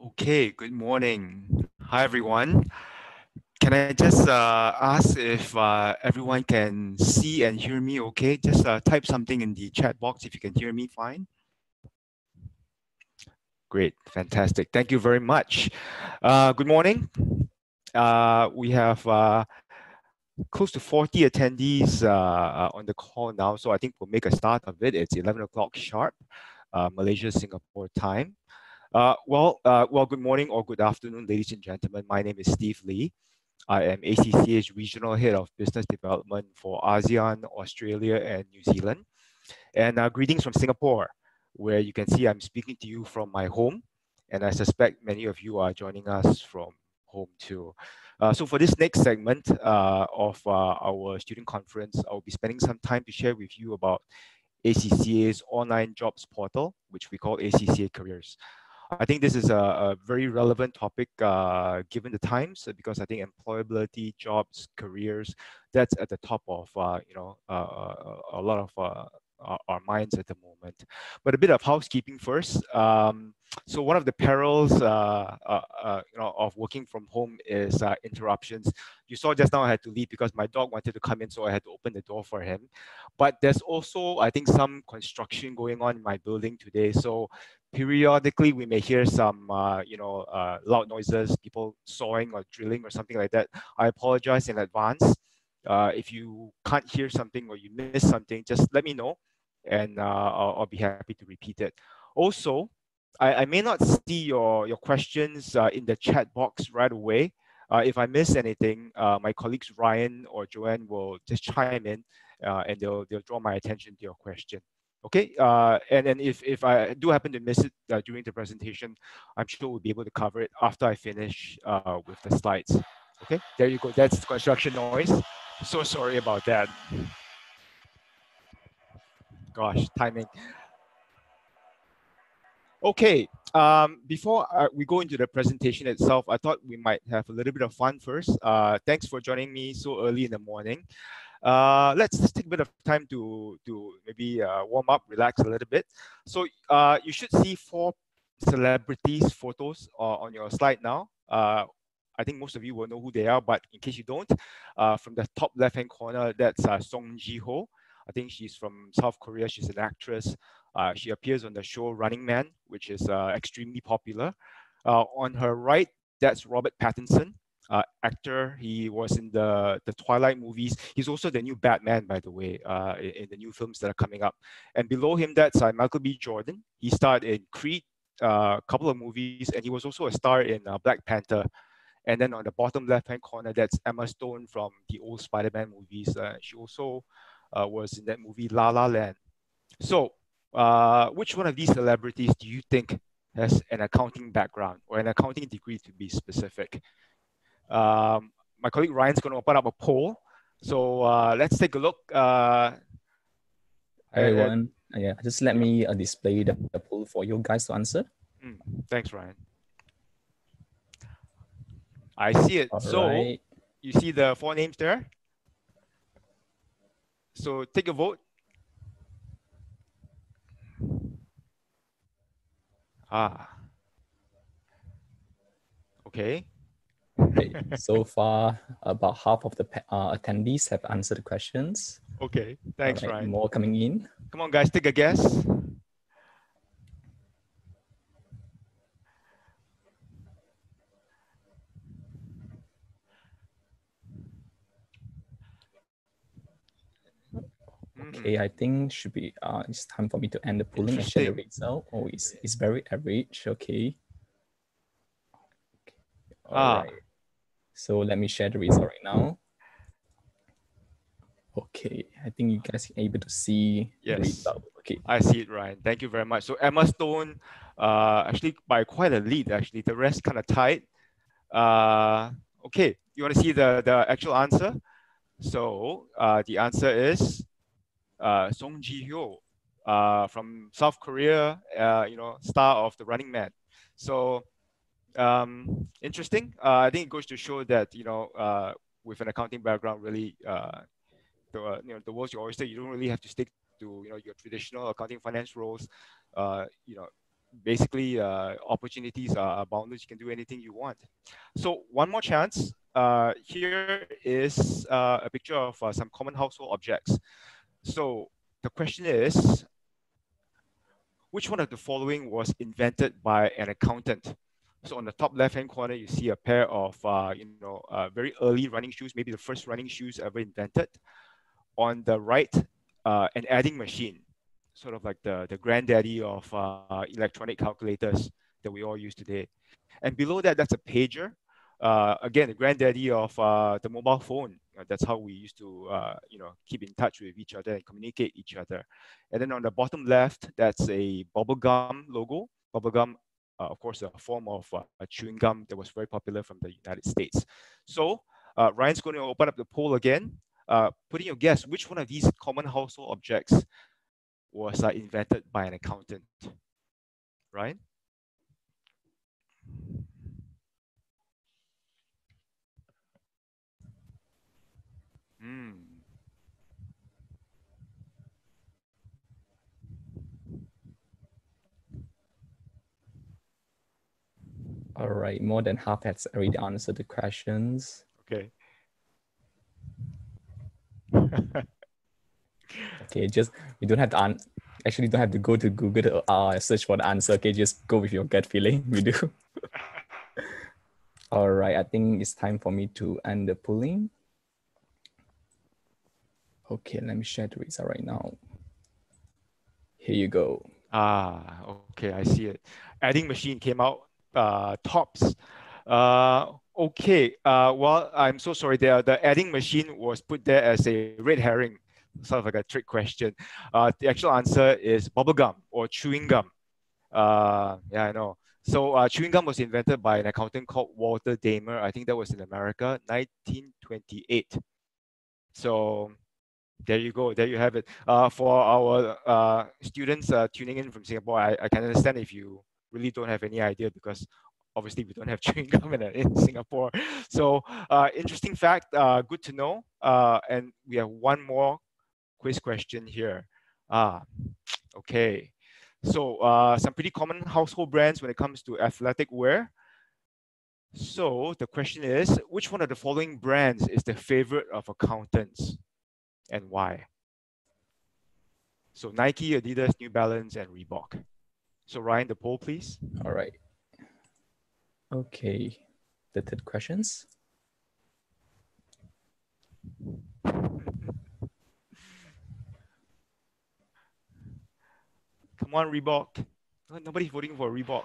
Okay, good morning. Hi, everyone. Can I just ask if everyone can see and hear me okay? Just type something in the chat box if you can hear me fine. Great, fantastic. Thank you very much. Good morning. We have close to 40 attendees on the call now, so I think we'll make a start of it. It's 11 o'clock sharp, Malaysia, Singapore time. Well, good morning or good afternoon, ladies and gentlemen. My name is Steve Lee. I am ACCA's Regional Head of Business Development for ASEAN, Australia, and New Zealand. And greetings from Singapore, where you can see I'm speaking to you from my home. And I suspect many of you are joining us from home too. So for this next segment of our student conference, I'll be spending some time to share with you about ACCA's online jobs portal, which we call ACCA Careers. I think this is a very relevant topic given the times because I think employability, jobs, careers, that's at the top of a lot of our minds at the moment. But a bit of housekeeping first. So one of the perils of working from home is interruptions. You saw just now I had to leave because my dog wanted to come in, so I had to open the door for him. But there's also, I think, some construction going on in my building today. So periodically we may hear some loud noises, people sawing or drilling or something like that. I apologize in advance. If you can't hear something or you miss something, just let me know, and I'll be happy to repeat it. Also, I may not see your questions in the chat box right away. If I miss anything, my colleagues Ryan or Joanne will just chime in and they'll draw my attention to your question. Okay, and then if I do happen to miss it during the presentation, I'm sure we'll be able to cover it after I finish with the slides. Okay, there you go. That's construction noise. So sorry about that. Gosh, timing. Okay, before we go into the presentation itself, I thought we might have a little bit of fun first. Thanks for joining me so early in the morning. Let's just take a bit of time to maybe warm up, relax a little bit. So you should see 4 celebrities photos on your slide now. I think most of you will know who they are, but in case you don't, from the top left-hand corner, that's Song Ji-ho. I think she's from South Korea. She's an actress. She appears on the show Running Man, which is extremely popular. On her right, that's Robert Pattinson, actor. He was in the Twilight movies. He's also the new Batman, by the way, in the new films that are coming up. And below him, that's Michael B. Jordan. He starred in Creed, a couple of movies, and he was also a star in Black Panther. And then on the bottom left-hand corner, that's Emma Stone from the old Spider-Man movies. She also was in that movie La La Land. So which one of these celebrities do you think has an accounting background or an accounting degree to be specific? My colleague Ryan's going to open up a poll. So let's take a look. Hi everyone. Yeah, just let me display the poll for you guys to answer. Thanks, Ryan. I see it. All so right. You see the 4 names there? So take a vote. Okay. Right. So far, about half of the attendees have answered the questions. Okay, thanks, right, Ryan. More coming in. Come on, guys, take a guess. Okay, I think should be it's time for me to end the polling and share the result. Oh, it's very average. Okay. All right. So let me share the result right now. Okay, I think you guys are able to see the result. Okay, I see it, Ryan. Thank you very much. So Emma Stone, actually by quite a lead. Actually, the rest kind of tight. Okay, you want to see the actual answer? So the answer is Song Ji-ho from South Korea. Star of the Running Man. So interesting. I think it goes to show that with an accounting background, really the world's your oyster. You don't really have to stick to your traditional accounting finance roles. basically opportunities are boundless. You can do anything you want. So one more chance. Here is a picture of some common household objects. So the question is, which one of the following was invented by an accountant? So on the top left-hand corner, you see a pair of very early running shoes, maybe the first running shoes ever invented. On the right, an adding machine, sort of like the granddaddy of electronic calculators that we all use today. And below that, that's a pager. Again, the granddaddy of the mobile phone. That's how we used to, keep in touch with each other and communicate each other. And then on the bottom left, that's a bubblegum logo. Bubblegum, of course, a form of chewing gum that was very popular from the United States. So Ryan's going to open up the poll again. Put in your guess, which one of these common household objects was invented by an accountant? Ryan? Hmm. All right, more than half has already answered the questions. Okay. Okay, just we don't have to actually don't have to go to Google to search for the answer. Okay, just go with your gut feeling. We do. All right, I think it's time for me to end the polling. Okay, let me share the result right now. Here you go. Okay, I see it. Adding machine came out tops. Okay, well, I'm so sorry. The adding machine was put there as a red herring, sort of like a trick question. The actual answer is bubblegum or chewing gum. Yeah, I know. So chewing gum was invented by an accountant called Walter Damer. I think that was in America, 1928. So there you go. There you have it. For our students tuning in from Singapore, I can understand if you really don't have any idea because obviously we don't have chewing gum in Singapore. So interesting fact, good to know. And we have one more quiz question here. Okay. So some pretty common household brands when it comes to athletic wear. So the question is, which one of the following brands is the favorite of accountants and why? So Nike, Adidas, New Balance, and Reebok. So Ryan, the poll, please. All right. Okay, the third questions. Come on, Reebok. Nobody's voting for Reebok.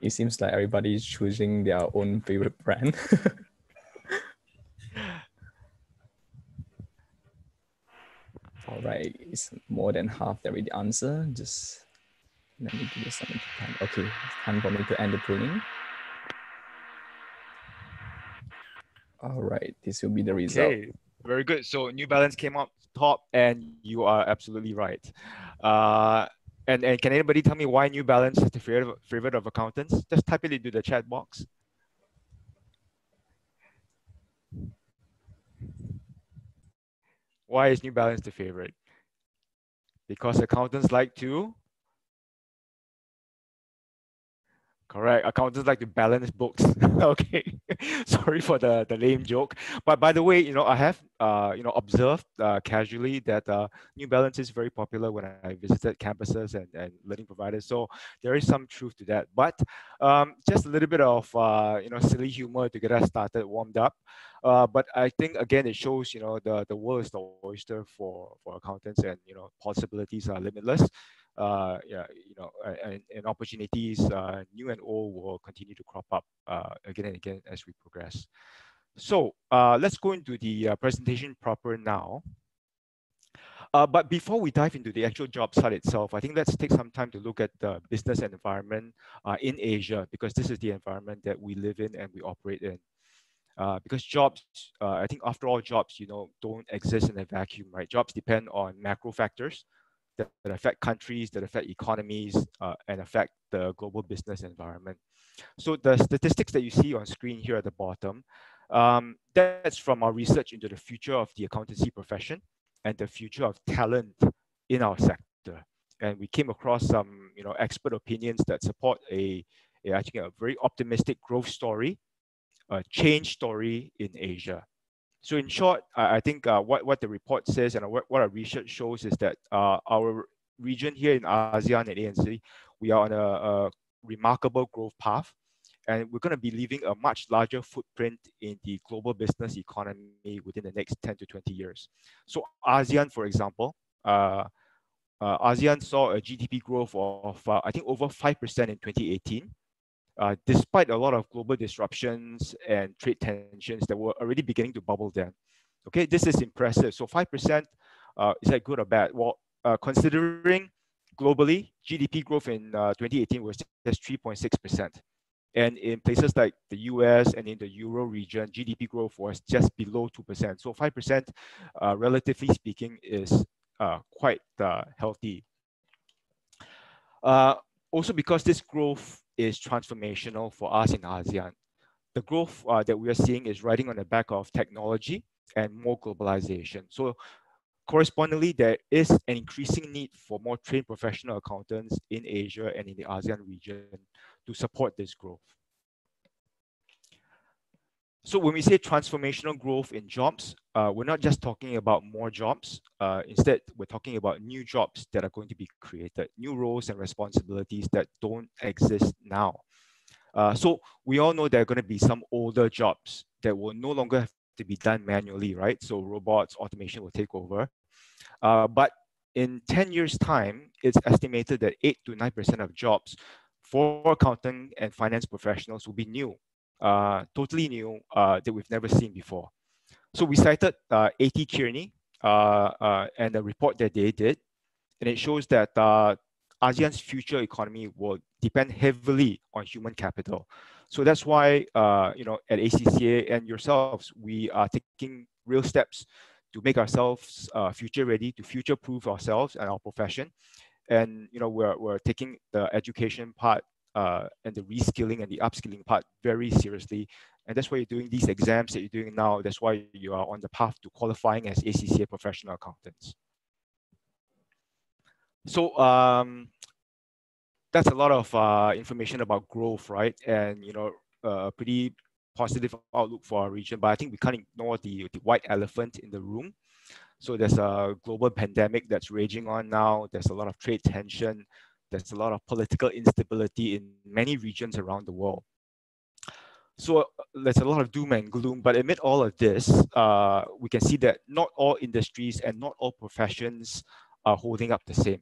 It seems like everybody's choosing their own favorite brand. All right, it's more than half that read the answer. Just let me give you some time. Okay, it's time for me to end the polling. All right, this will be the result. Okay, very good. So New Balance came up top, and you are absolutely right. And can anybody tell me why New Balance is the favorite of accountants? Just type it into the chat box. Why is New Balance the favorite? Because accountants like to. Correct. Accountants like to balance books. Okay. Sorry for the lame joke. But by the way, I have observed casually that New Balance is very popular when I visited campuses and learning providers. So there is some truth to that. But just a little bit of silly humor to get us started, warmed up. But I think again it shows the world is the oyster for accountants, and possibilities are limitless. Yeah, and opportunities, new and old, will continue to crop up again and again as we progress. So let's go into the presentation proper now. But before we dive into the actual job site itself, I think let's take some time to look at the business environment in Asia, because this is the environment that we live in and we operate in. Because jobs, I think after all, jobs, don't exist in a vacuum, right? Jobs depend on macro factors that affect countries, that affect economies, and affect the global business environment. So the statistics that you see on screen here at the bottom, That's from our research into the future of the accountancy profession and the future of talent in our sector. And we came across some, expert opinions that support I think a very optimistic growth story, a change story in Asia. So in short, I think what the report says and what our research shows is that our region here in ASEAN and ANC, we are on a remarkable growth path, and we're going to be leaving a much larger footprint in the global business economy within the next 10 to 20 years. So ASEAN, for example, ASEAN saw a GDP growth of, I think, over 5% in 2018, despite a lot of global disruptions and trade tensions that were already beginning to bubble then. Okay, this is impressive. So 5%, is that good or bad? Well, considering globally, GDP growth in 2018 was just 3.6%. And in places like the US and in the Euro region, GDP growth was just below 2%. So 5%, relatively speaking, is quite healthy. Also, because this growth is transformational for us in ASEAN, the growth that we are seeing is riding on the back of technology and more globalization. So correspondingly, there is an increasing need for more trained professional accountants in Asia and in the ASEAN region to support this growth. So when we say transformational growth in jobs, we're not just talking about more jobs. Instead, we're talking about new jobs that are going to be created, new roles and responsibilities that don't exist now. So we all know there are going to be some older jobs that will no longer have to be done manually, right? So robots, automation will take over. But in 10 years' time, it's estimated that 8 to 9% of jobs for accounting and finance professionals will be new, totally new, that we've never seen before. So we cited AT Kearney and the report that they did, and it shows that ASEAN's future economy will depend heavily on human capital. So that's why, at ACCA and yourselves, we are taking real steps to make ourselves future ready, to future-proof ourselves and our profession. And we're taking the education part and the reskilling and the upskilling part very seriously. And that's why you're doing these exams that you're doing now. That's why you are on the path to qualifying as ACCA professional accountants. So that's a lot of information about growth, right? And a pretty positive outlook for our region. But I think we can't ignore the white elephant in the room. So there's a global pandemic that's raging on now. There's a lot of trade tension. There's a lot of political instability in many regions around the world. So there's a lot of doom and gloom, but amid all of this, we can see that not all industries and not all professions are holding up the same.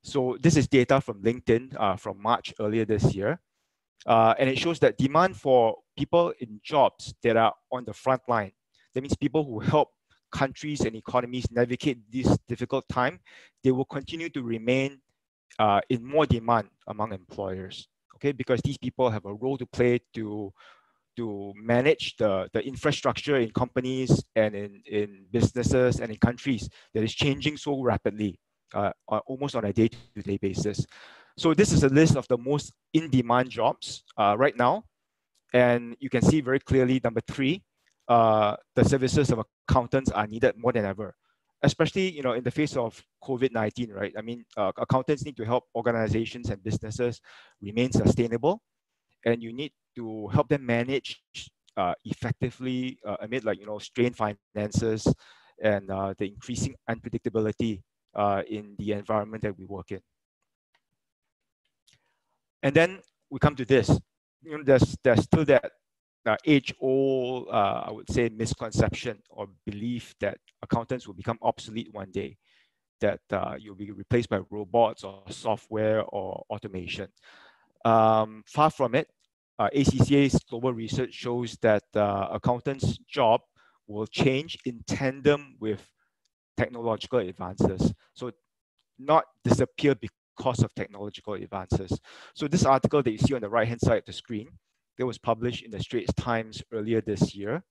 So this is data from LinkedIn from March earlier this year. And it shows that demand for people in jobs that are on the front line, that means people who help countries and economies navigate this difficult time, they will continue to remain in more demand among employers, okay? Because these people have a role to play to manage the infrastructure in companies and in businesses and in countries that is changing so rapidly, almost on a day-to-day basis. So this is a list of the most in-demand jobs right now. And you can see very clearly, number 3, the services of accountants are needed more than ever, especially in the face of COVID-19, right? I mean, accountants need to help organizations and businesses remain sustainable, and you need to help them manage effectively amid strained finances and the increasing unpredictability in the environment that we work in. And then we come to this. There's still that age-old, I would say, misconception or belief that accountants will become obsolete one day, that you'll be replaced by robots or software or automation. Far from it. ACCA's global research shows that accountants' job will change in tandem with technological advances. So not disappear because of technological advances. So this article that you see on the right-hand side of the screen, that was published in the Straits Times earlier this year.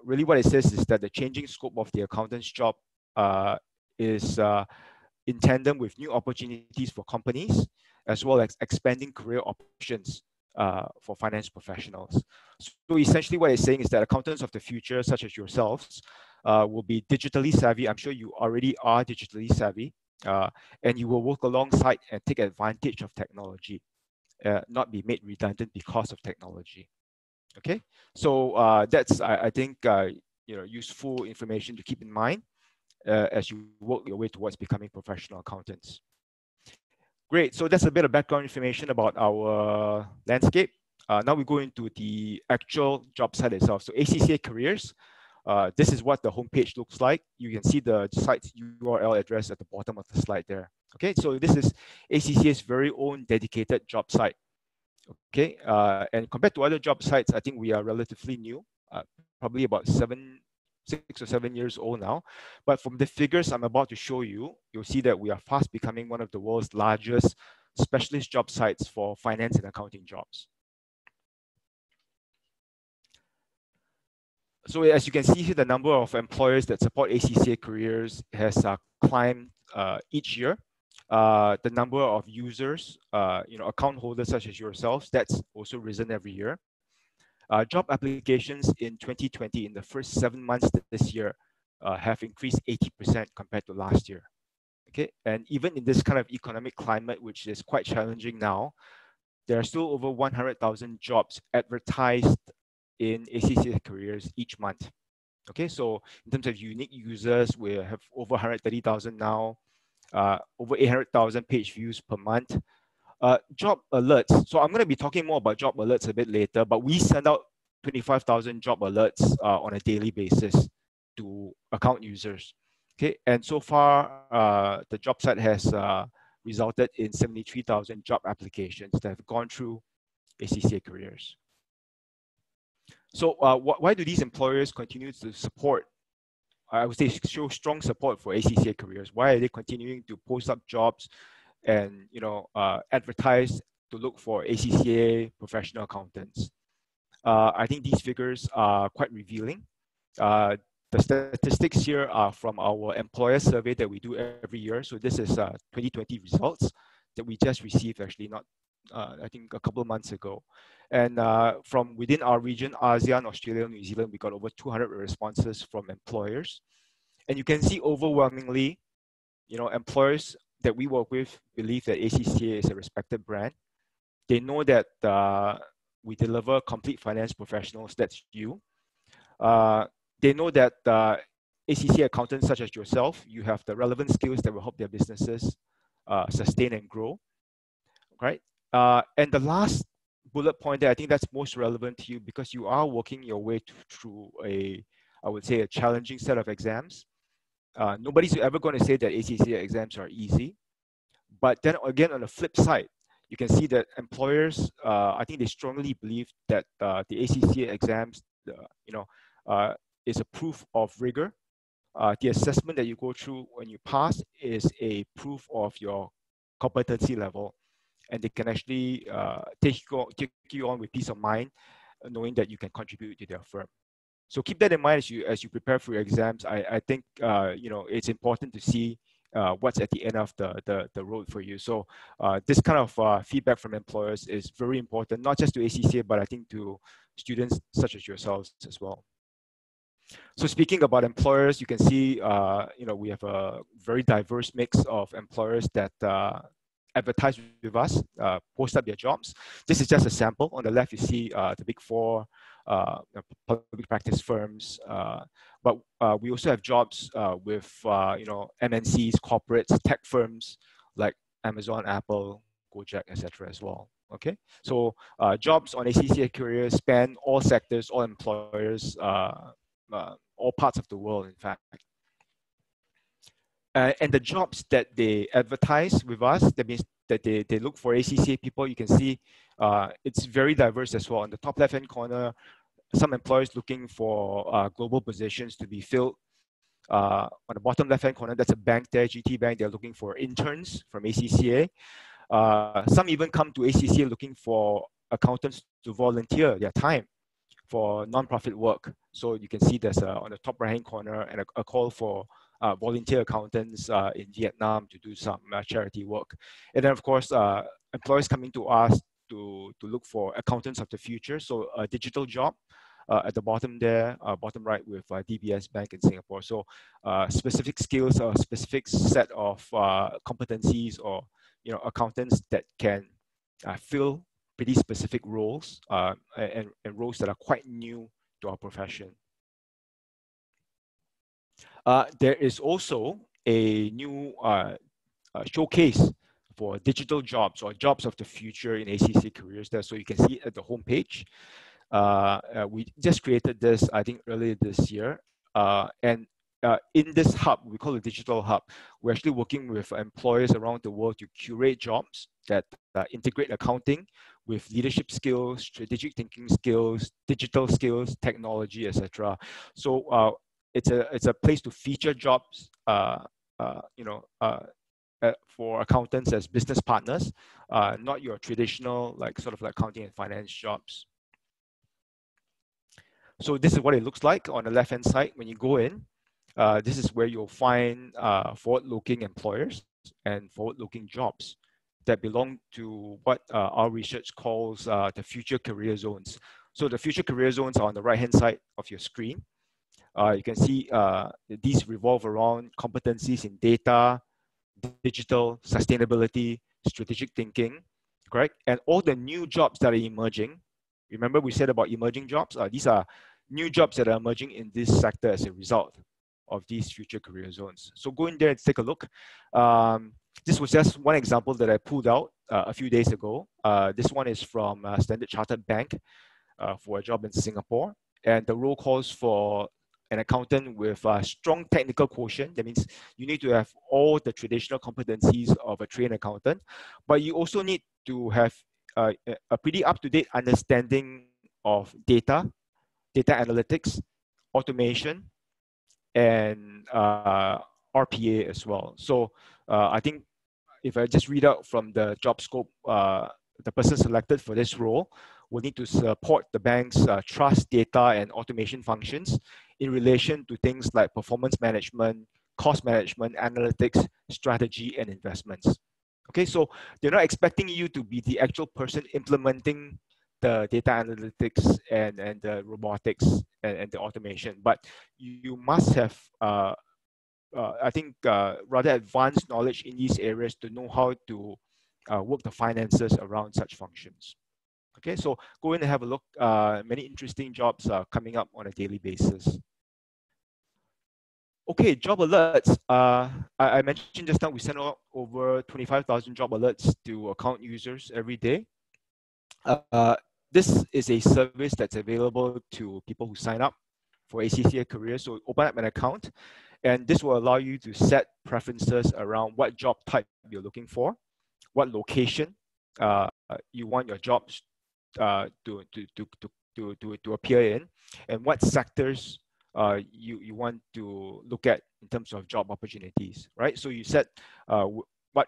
Really what it says is that the changing scope of the accountant's job is in tandem with new opportunities for companies, as well as expanding career options for finance professionals. So essentially what it's saying is that accountants of the future, such as yourselves, will be digitally savvy. I'm sure you already are digitally savvy, and you will work alongside and take advantage of technology, not be made redundant because of technology. Okay, so that's I think useful information to keep in mind as you work your way towards becoming professional accountants. Great, so that's a bit of background information about our landscape. Now we go into the actual job site itself. So ACCA Careers, this is what the homepage looks like. You can see the site's URL address at the bottom of the slide there. Okay, so this is ACCA's very own dedicated job site. Okay, and compared to other job sites, I think we are relatively new, probably about 6 or 7 years old now. But from the figures I'm about to show you, you'll see that we are fast becoming one of the world's largest specialist job sites for finance and accounting jobs. So as you can see here, the number of employers that support ACCA Careers has climbed each year. The number of users, account holders such as yourselves, that's also risen every year. Job applications in 2020, in the first 7 months this year, have increased 80% compared to last year. Okay, and even in this kind of economic climate, which is quite challenging now, there are still over 100,000 jobs advertised in ACCA Careers each month. Okay, so in terms of unique users, we have over 130,000 now, over 800,000 page views per month. Job alerts. So I'm going to be talking more about job alerts a bit later, but we send out 25,000 job alerts on a daily basis to account users. Okay, and so far, the job site has resulted in 73,000 job applications that have gone through ACCA Careers. So why do these employers continue to support, I would say, show strong support for ACCA Careers? Why are they continuing to post up jobs and advertise to look for ACCA professional accountants? I think these figures are quite revealing. The statistics here are from our employer survey that we do every year. So this is 2020 results that we just received, actually, not I think a couple of months ago. And from within our region, ASEAN, Australia, New Zealand, we got over 200 responses from employers. And you can see overwhelmingly, employers that we work with believe that ACCA is a respected brand. They know that we deliver complete finance professionals, that's you. They know that ACCA accountants such as yourself, you have the relevant skills that will help their businesses sustain and grow, right? And the last bullet point there, I think that's most relevant to you because you are working your way through I would say, a challenging set of exams. Nobody's ever going to say that ACCA exams are easy. But then again, on the flip side, you can see that employers, I think they strongly believe that the ACCA exams, is a proof of rigor. The assessment that you go through when you pass is a proof of your competency level. And they can actually take you on with peace of mind, knowing that you can contribute to their firm. So keep that in mind as you prepare for your exams. I think it's important to see what's at the end of the road for you. So this kind of feedback from employers is very important, not just to ACCA, but I think to students such as yourselves as well. So speaking about employers, you can see we have a very diverse mix of employers that advertise with us, post up their jobs. This is just a sample. On the left, you see the big four public practice firms, but we also have jobs with MNCs, corporates, tech firms like Amazon, Apple, Gojek, etc. as well. Okay, so jobs on ACCA Careers span all sectors, all employers, all parts of the world, in fact. And the jobs that they advertise with us, that means that they look for ACCA people, you can see it's very diverse as well. On the top left-hand corner, some employers looking for global positions to be filled. On the bottom left-hand corner, that's a bank there, GT Bank. They're looking for interns from ACCA. Some even come to ACCA looking for accountants to volunteer their time for non-profit work. So you can see there's on the top right-hand corner and a call for volunteer accountants in Vietnam to do some charity work. And then of course, employers coming to us to look for accountants of the future. So a digital job at the bottom there, bottom right with DBS Bank in Singapore. So specific skills or specific set of competencies or accountants that can fill pretty specific roles and roles that are quite new to our profession. There is also a new showcase for digital jobs or jobs of the future in ACCA Careers there. So you can see it at the homepage. We just created this, I think, earlier this year. And in this hub, we call it Digital Hub, we're actually working with employers around the world to curate jobs that integrate accounting with leadership skills, strategic thinking skills, digital skills, technology, etc. So it's a place to feature jobs, for accountants as business partners, not your traditional sort of like accounting and finance jobs. So this is what it looks like on the left-hand side. When you go in, this is where you'll find forward-looking employers and forward-looking jobs that belong to what our research calls the future career zones. So the future career zones are on the right-hand side of your screen. You can see these revolve around competencies in data, digital, sustainability, strategic thinking, correct? And all the new jobs that are emerging. Remember we said about emerging jobs? These are new jobs that are emerging in this sector as a result of these future career zones. So go in there and take a look. This was just one example that I pulled out a few days ago. This one is from Standard Chartered Bank for a job in Singapore. And the role calls for an accountant with a strong technical quotient. That means you need to have all the traditional competencies of a trained accountant, but you also need to have a pretty up-to-date understanding of data analytics, automation, and RPA as well. So I think if I just read out from the job scope, the person selected for this role will need to support the bank's trust, data, and automation functions in relation to things like performance management, cost management, analytics, strategy, and investments. Okay, so they're not expecting you to be the actual person implementing the data analytics and the robotics and the automation, but you must have, I think, rather advanced knowledge in these areas to know how to work the finances around such functions. Okay, so go in and have a look. Many interesting jobs are coming up on a daily basis. Okay, job alerts. I mentioned just now we send out over 25,000 job alerts to account users every day. This is a service that's available to people who sign up for ACCA Careers. So open up an account, and this will allow you to set preferences around what job type you're looking for, what location you want your jobs to appear in, and what sectors you want to look at in terms of job opportunities, right? So you set what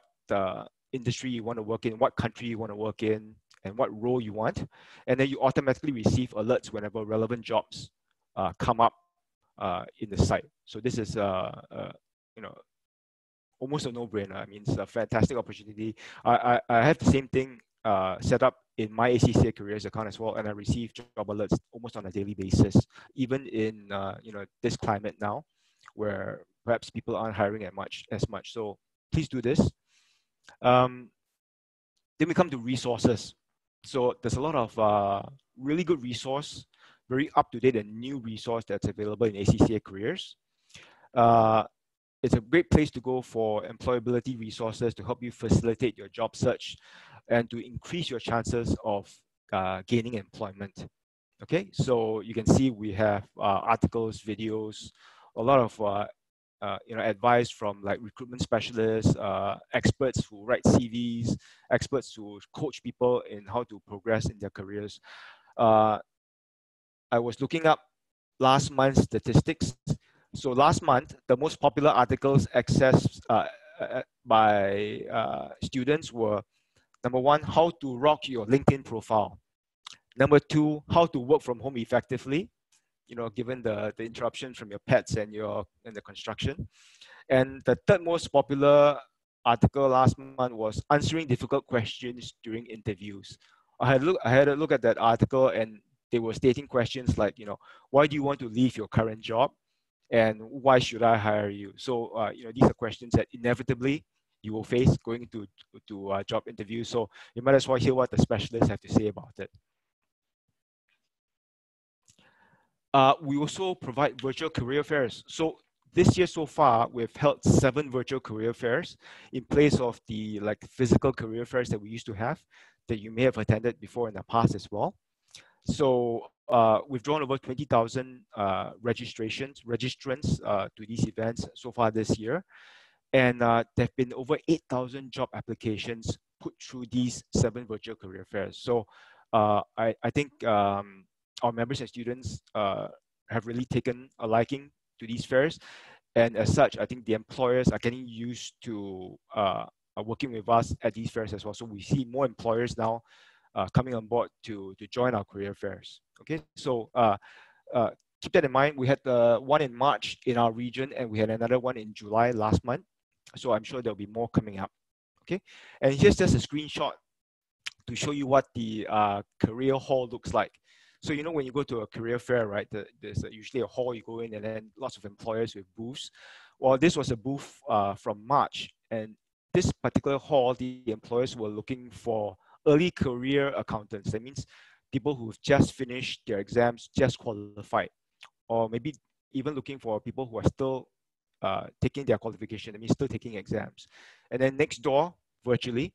industry you want to work in, what country you want to work in, and what role you want, and then you automatically receive alerts whenever relevant jobs come up in the site. So this is almost a no-brainer. I mean, it's a fantastic opportunity. I have the same thing set up in my ACCA Careers account as well, and I receive job alerts almost on a daily basis, even in this climate now, where perhaps people aren't hiring as much. So please do this. Then we come to resources. So there's a lot of really good resource, very up-to-date and new resource that's available in ACCA Careers. It's a great place to go for employability resources to help you facilitate your job search and to increase your chances of gaining employment. Okay, so you can see we have articles, videos, a lot of advice from like recruitment specialists, experts who write CVs, experts who coach people in how to progress in their careers. I was looking up last month's statistics. So last month, the most popular articles accessed by students were: number one, how to rock your LinkedIn profile. Number two, how to work from home effectively, given the interruptions from your pets and the construction. And the third most popular article last month was answering difficult questions during interviews. I had a look at that article, and they were stating questions like, why do you want to leave your current job, and why should I hire you? So these are questions that inevitably you will face going to job interviews. So you might as well hear what the specialists have to say about it. We also provide virtual career fairs. So this year so far, we've held 7 virtual career fairs in place of the physical career fairs that we used to have that you may have attended before in the past as well. So we've drawn over 20,000 registrants to these events so far this year. And there have been over 8,000 job applications put through these 7 virtual career fairs. So I think our members and students have really taken a liking to these fairs. And as such, I think the employers are getting used to working with us at these fairs as well. So we see more employers now coming on board to join our career fairs. Okay, so keep that in mind. We had one in March in our region, and we had another one in July last month. So I'm sure there'll be more coming up. Okay, and here's just a screenshot to show you what the career hall looks like. So when you go to a career fair, right, there's usually a hall you go in, and then lots of employers with booths. Well, this was a booth from March, and this particular hall, the employers were looking for early career accountants. That means people who've just finished their exams, just qualified, or maybe even looking for people who are still taking their qualification, that means still taking exams. And then next door, virtually,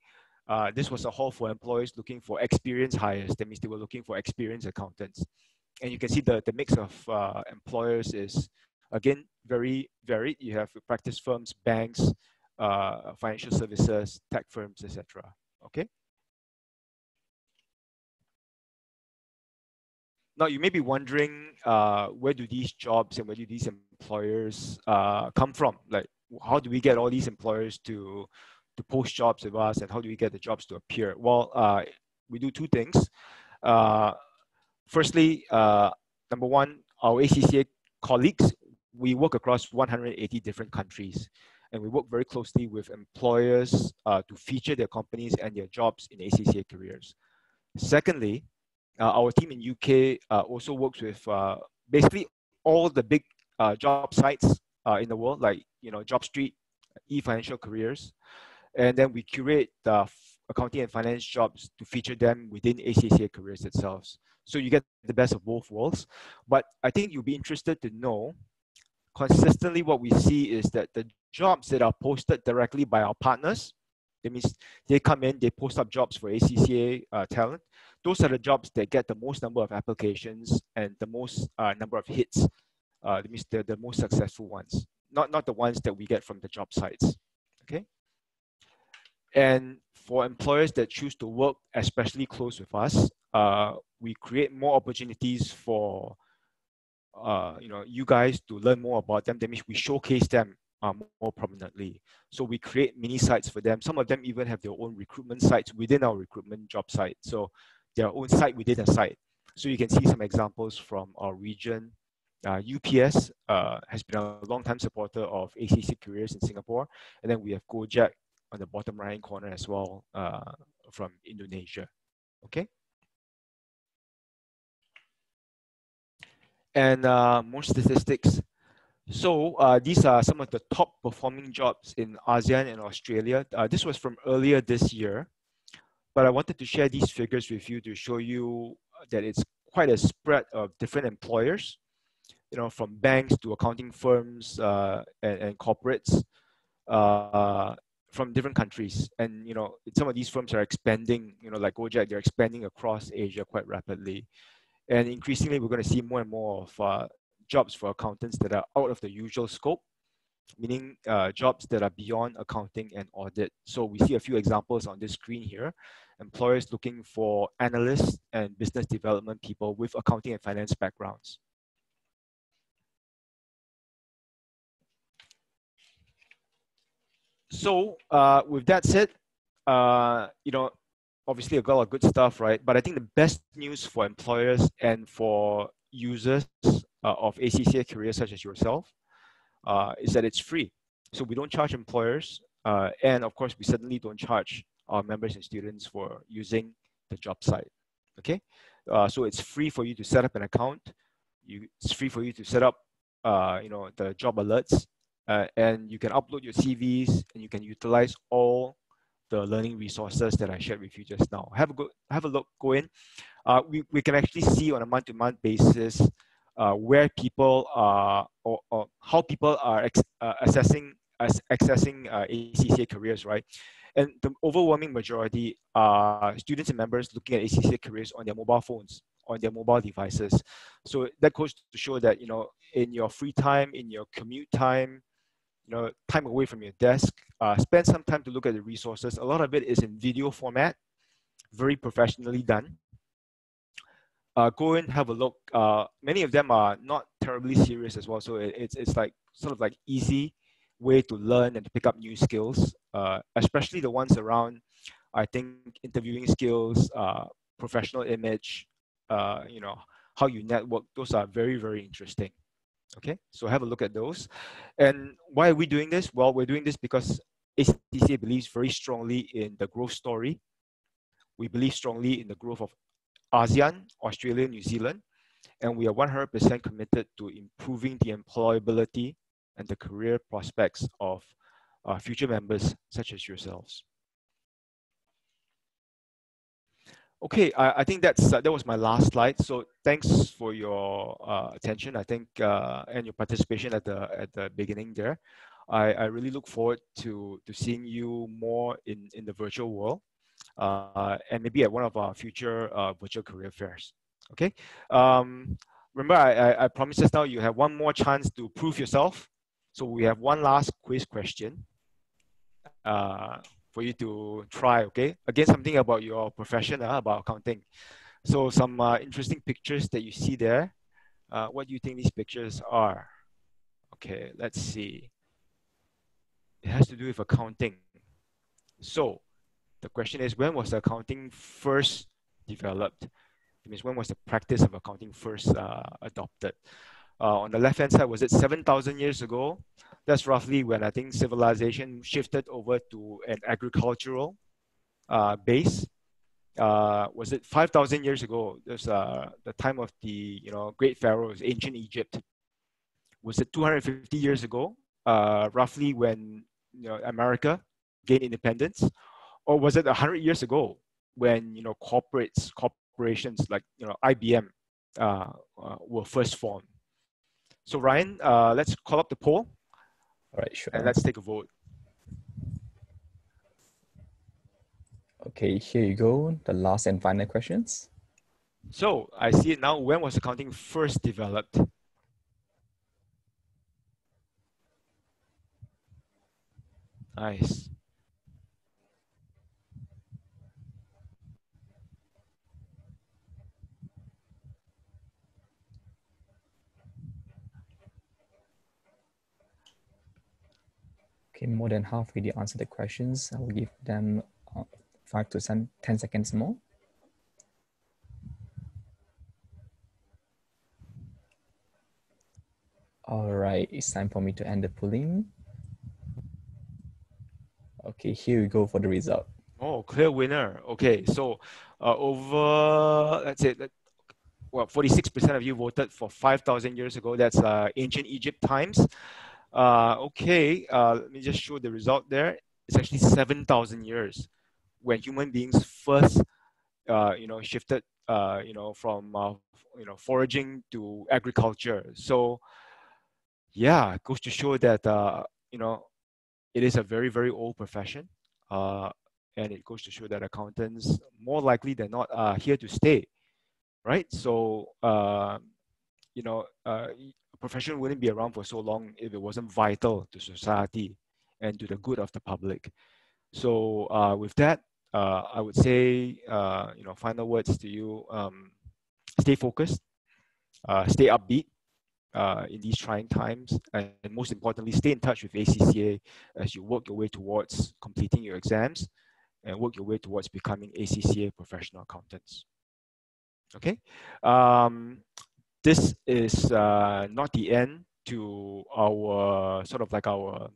this was a hall for employers looking for experienced hires. That means they were looking for experienced accountants. And you can see the mix of employers is, again, very varied. You have practice firms, banks, financial services, tech firms, etc. Okay. Now, you may be wondering, where do these jobs and where do these employers come from? Like, how do we get all these employers to post jobs with us, and how do we get the jobs to appear? Well, we do 2 things. Firstly, number one, our ACCA colleagues, we work across 180 different countries, and we work very closely with employers to feature their companies and their jobs in ACCA Careers. Secondly, our team in UK also works with basically all the big job sites in the world, like JobStreet, eFinancial Careers, and then we curate accounting and finance jobs to feature them within ACCA Careers itself. So you get the best of both worlds. But I think you'll be interested to know, consistently what we see is that the jobs that are posted directly by our partners, that means they come in, they post up jobs for ACCA talent. Those are the jobs that get the most number of applications and the most number of hits. That means they're the most successful ones, not the ones that we get from the job sites. Okay. And for employers that choose to work especially close with us, we create more opportunities for you guys to learn more about them. That means we showcase them more prominently. So we create mini sites for them. Some of them even have their own recruitment sites within our recruitment job site. So their own site within a site. So you can see some examples from our region. UPS has been a long-time supporter of ACCA Careers in Singapore. And then we have Gojek on the bottom right corner as well from Indonesia. Okay. And more statistics. So these are some of the top performing jobs in ASEAN and Australia. This was from earlier this year, but I wanted to share these figures with you to show you that it's quite a spread of different employers, from banks to accounting firms and corporates from different countries. And, some of these firms are expanding, like Gojek, they're expanding across Asia quite rapidly. And increasingly, we're going to see more and more of jobs for accountants that are out of the usual scope, meaning jobs that are beyond accounting and audit. So we see a few examples on this screen here. Employers looking for analysts and business development people with accounting and finance backgrounds. So with that said, obviously a lot of good stuff, right? But I think the best news for employers and for users of ACCA Careers such as yourself is that it's free. So we don't charge employers, and of course we certainly don't charge our members and students for using the job site. Okay, so it's free for you to set up an account. It's free for you to set up, the job alerts, and you can upload your CVs, and you can utilize all the learning resources that I shared with you just now. Have a look, go in. We can actually see on a month-to-month basis where people are, or how people are accessing ACCA Careers, right? And the overwhelming majority are students and members looking at ACCA Careers on their mobile phones, on their mobile devices. So that goes to show that, in your free time, in your commute time, time away from your desk, spend some time to look at the resources. A lot of it is in video format, very professionally done. Go and have a look. Many of them are not terribly serious as well, so it's like sort of like easy way to learn and to pick up new skills, especially the ones around, I think, interviewing skills, professional image, how you network. Those are very, very interesting. Okay, so have a look at those. And why are we doing this? Well, we're doing this because ACCA believes very strongly in the growth story. We believe strongly in the growth of ASEAN, Australia, New Zealand, and we are 100% committed to improving the employability and the career prospects of future members such as yourselves. Okay, I think that was my last slide. So thanks for your attention, I think, and your participation at the beginning there. I really look forward to seeing you more in the virtual world, and maybe at one of our future virtual career fairs. Okay. Remember, I promised just now you have one more chance to prove yourself. So we have one last quiz question for you to try. Okay. Again, something about your profession, about accounting. So some interesting pictures that you see there. What do you think these pictures are? Okay, let's see. It has to do with accounting. So the question is, when was accounting first developed? It means, when was the practice of accounting first adopted? On the left-hand side, was it 7,000 years ago? That's roughly when I think civilization shifted over to an agricultural base. Was it 5,000 years ago? There's the time of the great pharaohs, ancient Egypt. Was it 250 years ago? Roughly when America gained independence, or was it 100 years ago when corporations like IBM were first formed? So Ryan, let's call up the poll. All right, sure. And let's take a vote. Okay, here you go. The last and final questions. So I see it now. When was accounting first developed? Nice. Okay, more than half already answered the questions. I will give them 5 to 10 seconds more. All right, it's time for me to end the polling. Okay, here we go for the result. Oh, clear winner. Okay, so let's say that, 46% of you voted for 5,000 years ago. That's ancient Egypt times. Okay, let me just show the result there. It's actually 7,000 years when human beings first, shifted, from, foraging to agriculture. So, yeah, it goes to show that, it is a very, very old profession. And it goes to show that accountants, more likely than not, are here to stay, right? So, a profession wouldn't be around for so long if it wasn't vital to society and to the good of the public. So with that, I would say, final words to you. Stay focused, stay upbeat in these trying times, and most importantly, stay in touch with ACCA as you work your way towards completing your exams and work your way towards becoming ACCA professional accountants. Okay. This is not the end to our sort of like our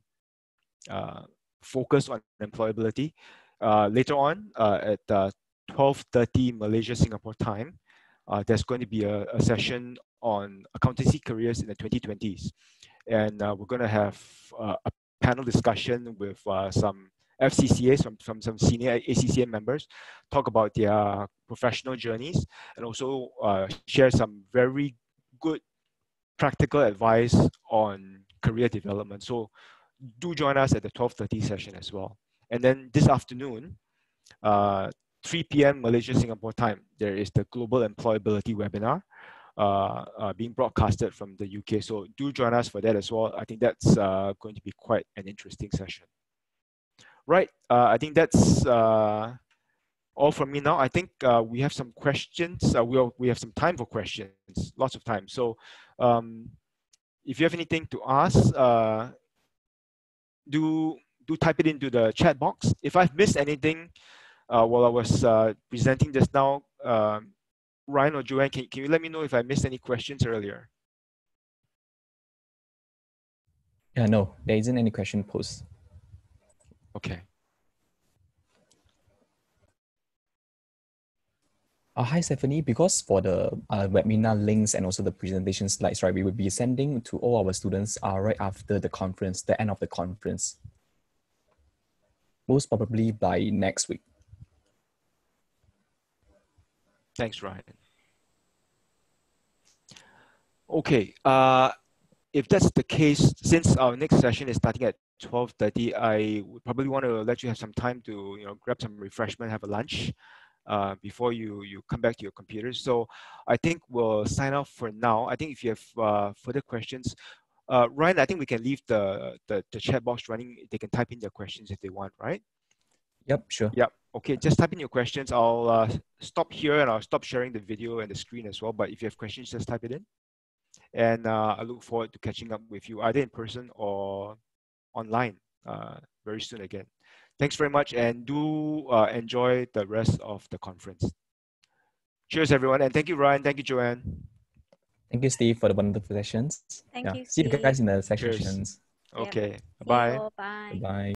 focus on employability. Later on at 12:30 Malaysia Singapore time, there's going to be a session on accountancy careers in the 2020s, and we're going to have a panel discussion with some FCCAs, from some senior ACCA members, talk about their professional journeys, and also share some very good practical advice on career development. So do join us at the 12:30 session as well. And then this afternoon, 3 p.m. Malaysia Singapore time, there is the Global Employability webinar being broadcasted from the UK. So do join us for that as well. I think that's going to be quite an interesting session. Right, I think that's all from me now. I think we have some questions. We have some time for questions, lots of time. So if you have anything to ask, do type it into the chat box. If I've missed anything while I was presenting just now, Ryan or Joanne, can you let me know if I missed any questions earlier? No, there isn't any question posed. Okay. Hi, Stephanie. Because for the webinar links and also the presentation slides, right, we will be sending to all our students right after the conference, the end of the conference. Most probably by next week. Thanks, Ryan. Okay. If that's the case, since our next session is starting at 12:30, I would probably want to let you have some time to grab some refreshment, have a lunch before you come back to your computers. So I think we'll sign off for now. I think if you have further questions, Ryan, I think we can leave the chat box running. They can type in their questions if they want, right? Yep, sure. Yep. Okay, just type in your questions. I'll stop here and I'll stop sharing the video and the screen as well. But if you have questions, just type it in. And I look forward to catching up with you either in person or online very soon again. Thanks very much, and do enjoy the rest of the conference. Cheers, everyone, and thank you, Ryan. Thank you, Joanne. Thank you, Steve, for the wonderful sessions. Thank you, See you guys in the Cheers. sessions. Okay, Yep. bye. Bye. Bye.